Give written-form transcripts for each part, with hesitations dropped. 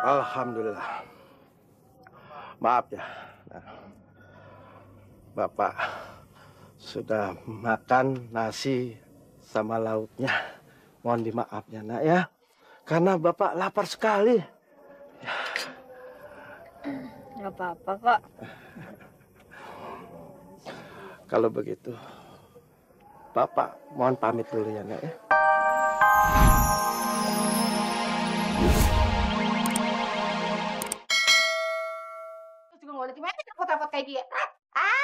Alhamdulillah. Maaf ya. Bapak sudah makan nasi sama lauknya. Mohon dimaafnya, Nak ya. Karena Bapak lapar sekali. Nggak apa-apa kok. Kalau begitu, Bapak mohon pamit dulu ya, Nak ya. Juga nggak lihat gimana repot-repot kayak dia.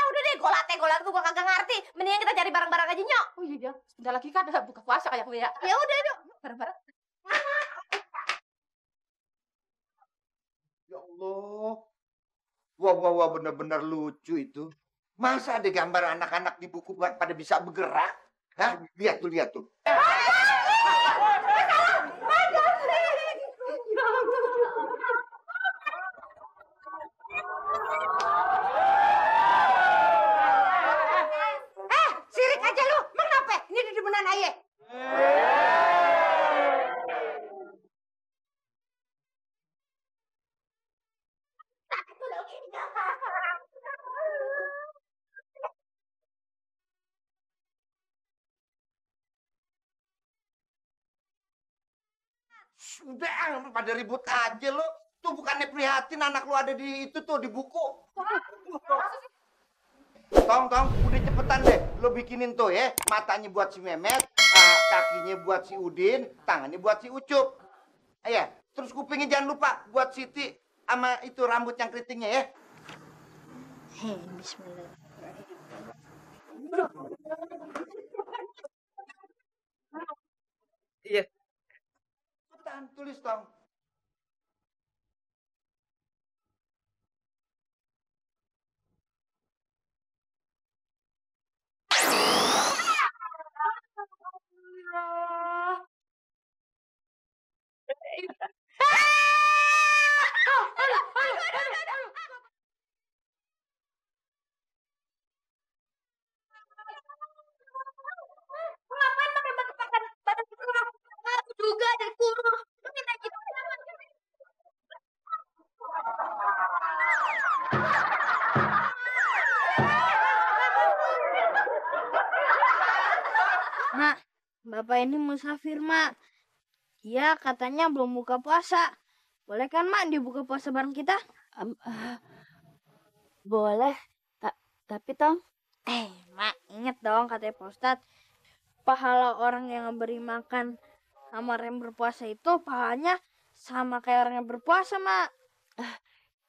Udah deh, golat tuh gua kagak ngerti. Mendingan kita cari barang-barang aja, Nyok. Oh iya, sebentar lagi kan ada buka puasa kayak gue ya. Ya udah, yuk, bareng-bareng. Ya Allah. Wah, benar-benar lucu itu. Masa ada gambar anak-anak di buku pada bisa bergerak? Hah? Lihat tuh. Sirik aja lu. Emang kenapa? Ini di demenan ayah. Sudah, pada ribut aja lo. Tuh bukannya prihatin anak lu ada di itu tuh di buku. Tong, udah cepetan deh. Lo bikinin tuh ya. Matanya buat si Memet, kakinya buat si Udin, tangannya buat si Ucup. Ayo, terus kupingnya jangan lupa buat Siti sama itu rambut yang keritingnya ya. Bismillah. Iya. Cepetan, tulis Tong. Ngapain pakai badan kurung? Aku juga dari kurung. Lu minta gitu. Mak, Bapak ini musafir, Mak. Iya, katanya belum buka puasa. Boleh kan, Mak, dibuka puasa bareng kita? Boleh. Tapi, Tong. Mak, inget dong katanya Pak Ustadz. Pahala orang yang beri makan sama orang yang berpuasa itu pahalanya sama kayak orang yang berpuasa, Mak.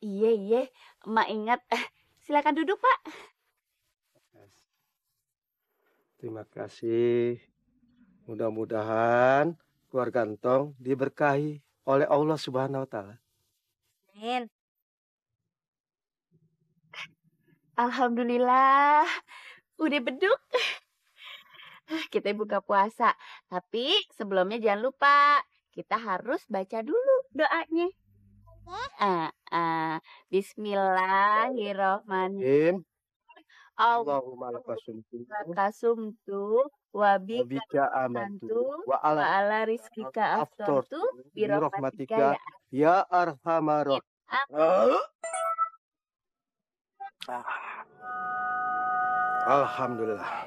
Iya. Emak ingat. Silakan duduk, Pak. Terima kasih. Mudah-mudahan keluarga Entong diberkahi oleh Allah Subhanahu wa Ta'ala. Amin. Alhamdulillah. Udah beduk. Kita buka puasa. Tapi sebelumnya jangan lupa. Kita harus baca dulu doanya. Bismillahirrahmanirrahim. Allahumma lakasumtu wa bika amantu wa ala rizkika aftartu birahmatika ya arhamar rahimin. Alhamdulillah.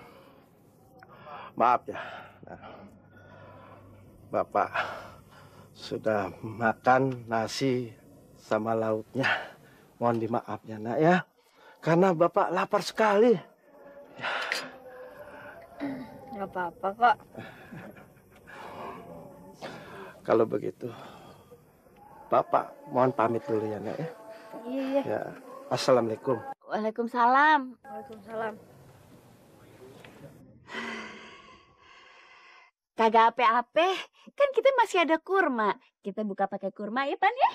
Maaf ya. Bapak sudah makan nasi sama lauknya. Mohon dimaafnya, Nak ya. Karena Bapak lapar sekali. Nggak apa-apa kok. Kalau begitu, Bapak mohon pamit dulu ya, Nak ya. Iya. Ya. Assalamualaikum. Waalaikumsalam. Waalaikumsalam. Kagak ape-ape, kan kita masih ada kurma. Kita buka pakai kurma ya, Pan ya?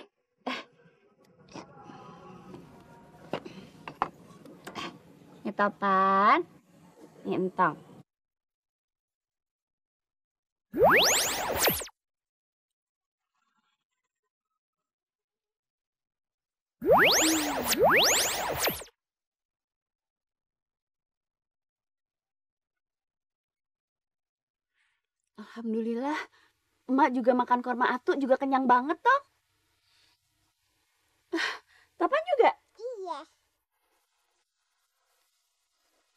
Ini Topan, ini Entong. Alhamdulillah. Emak juga makan korma atu juga kenyang banget toh. Topan juga? Iya.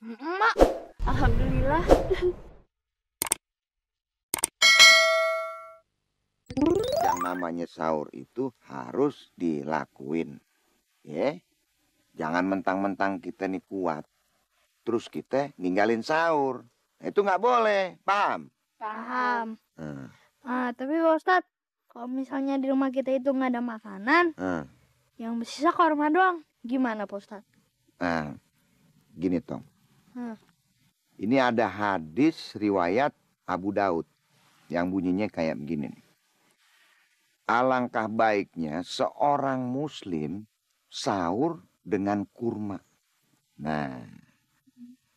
Emak. Alhamdulillah. Yang namanya sahur itu harus dilakuin. Ya. Jangan mentang-mentang kita nih kuat. Terus kita ninggalin sahur. Nah, itu nggak boleh. Paham? Paham. Hmm. Tapi Pak Ustadz, kalau misalnya di rumah kita itu nggak ada makanan, yang bersisa korma doang, gimana Pak Ustadz? Nah, gini Tong. Hmm. Ini ada hadis riwayat Abu Daud yang bunyinya kayak begini nih. Alangkah baiknya seorang muslim sahur dengan kurma. Nah,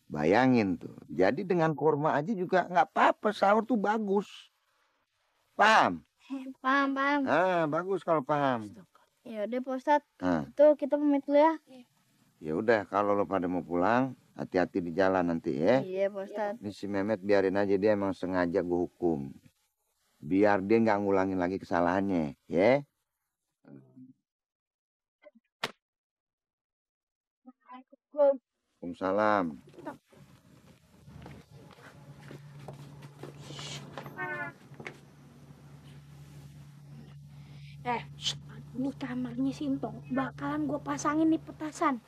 bayangin tuh. Jadi dengan kurma aja juga nggak apa-apa. Sahur tuh bagus. Paham? Paham. Bagus kalau paham. Ya udah Pak Ustadz, Nah, itu kita pamit dulu ya. ya udah kalau lo pada mau pulang, hati-hati di jalan nanti ya. Iya Pak Ustadz. Ini si Mehmet biarin aja, dia emang sengaja gue hukum. Biar dia nggak ngulangin lagi kesalahannya, ya. Waalaikumsalam. Ini kamarnya si Intong, bakalan gue pasangin nih petasan.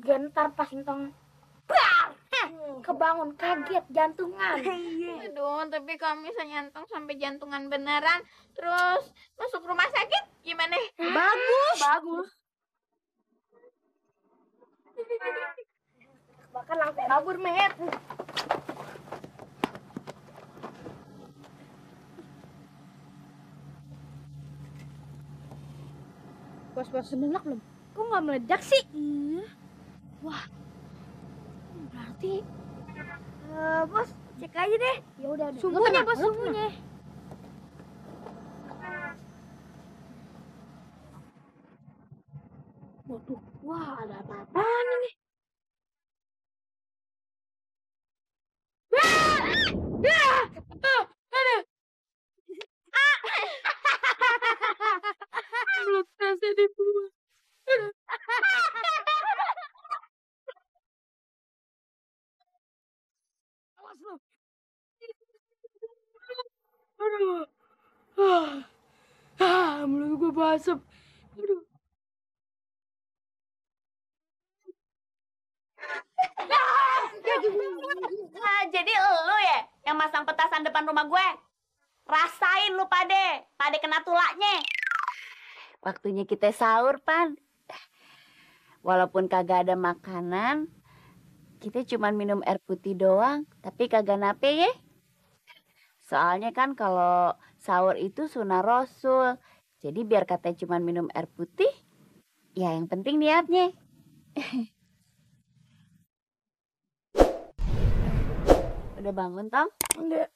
Gentar pas Intong kebangun kaget jantungan. Aduh, tapi kalau misalnya Entong sampai jantungan beneran, terus masuk rumah sakit, gimana? Bagus. Bahkan langsung kabur, Met. Bos sebenak belum? Kok nggak meledak sih? Wah, berarti bos cek aja deh. Ya udah. Sumbunya bos, sumbunya. Waduh, wah ada apa-apaan ini? Tasnya dibuang. Awas lu. Mulut gue basep. Aduh. Jadi lu ya yang masang petasan depan rumah gue? Rasain lu pade kena tulaknya. Waktunya kita sahur, Pan. Walaupun kagak ada makanan, kita cuma minum air putih doang, tapi kagak nape ya. Soalnya kan kalau sahur itu sunah Rasul. Jadi biar katanya cuma minum air putih, ya yang penting niatnya. Udah bangun, Tong? Enggak.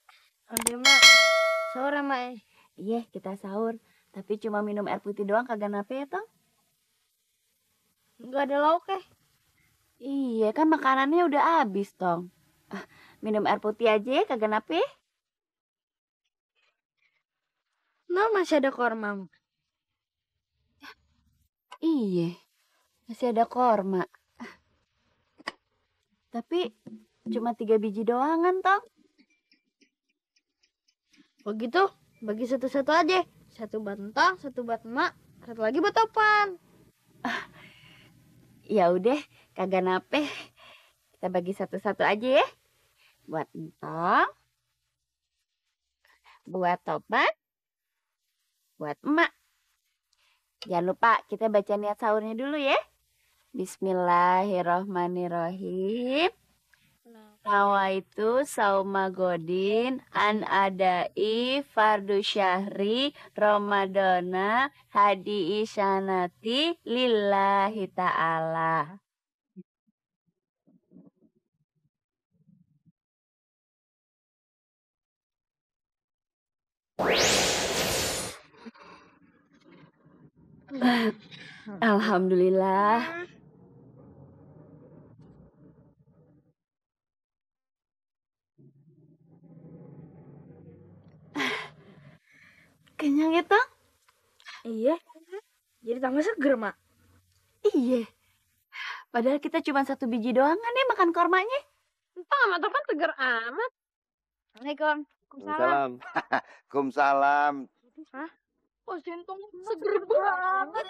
Ada mak. Sore mak. Iya, kita sahur. Tapi cuma minum air putih doang kagak nape ya, Tong? Enggak ada lauk ya. Iya, kan makanannya udah habis, Tong. Minum air putih aja ya, kagak nape. Nah, masih ada korma. Iya, masih ada korma. Tapi cuma 3 biji doangan, Tong. Begitu, bagi satu-satu aja. Satu buat Entong, satu buat emak, satu lagi buat Topan. Ya udah, kagak nape. Kita bagi satu-satu aja ya. Buat Entong, buat Topan, buat emak. Jangan lupa kita baca niat sahurnya dulu ya. Bismillahirrohmanirrohim. Nawaitu sauma godin an adai fardu syahri Ramadana hadi isyanati lillahi ta'ala. Alhamdulillah. Kenyang ya, Tang? Iya. Jadi tambah seger, Mak. Iya. Padahal kita cuma 1 biji doang kan ya makan kormanya. Entah sama Topan seger amat. Assalamualaikum. Salam. Waalaikumsalam. Oh, Sintong seger banget.